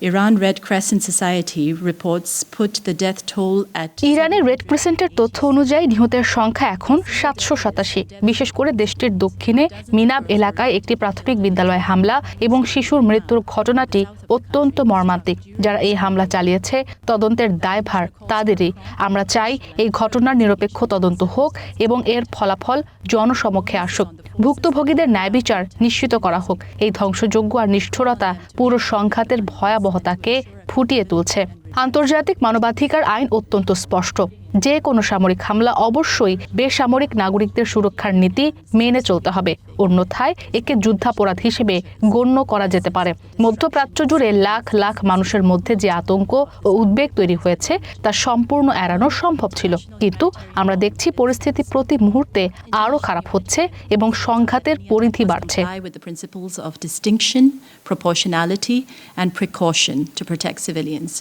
Iran Red Crescent Society reports put the death toll at ইরানের red ক্রিসেন্টের তথ্য অনুযায়ী নিহতের সংখ্যা এখন 787। বিশেষ করে দেশটির দক্ষিণে মিনাব এলাকায় একটি প্রাথমিক বিদ্যালয়ে হামলা এবং শিশুর মৃত্যুর ঘটনাটি অত্যন্ত মর্মান্তিক। যারা এই হামলা চালিয়েছে তদন্তের দায়ভার তাদেরই। আমরা চাই এই ঘটনার নিরপেক্ষ তদন্ত হোক এবং এর ফলাফল জনসমক্ষে আসুক। ভুক্তভোগীদের ন্যায় বিচার নিশ্চিত করা হোক। এই ধ্বংসযজ্ঞ আর নিষ্ঠুরতা পুরো সংঘাতের ভয়াবহতাকে ফুটিয়ে তুলছে। আন্তর্জাতিক মানবাধিকার আইন অত্যন্ত স্পষ্ট, যে কোনো সামরিক হামলা অবশ্যই বেসামরিক নাগরিকদের সুরক্ষার নীতি মেনে চলতে হবে, অন্যথায় একে যুদ্ধাপরাধ হিসেবে গণ্য করা যেতে পারে। মধ্যপ্রাচ্য জুড়ে লাখ লাখ মানুষের মধ্যে যে আতঙ্ক ও উদ্বেগ তৈরি হয়েছে তা সম্পূর্ণ এড়ানো সম্ভব ছিল, কিন্তু আমরা দেখছি পরিস্থিতি প্রতি মুহূর্তে আরও খারাপ হচ্ছে এবং সংঘাতের পরিধি বাড়ছে। with the principles of distinction, proportionality and precaution to protect civilians.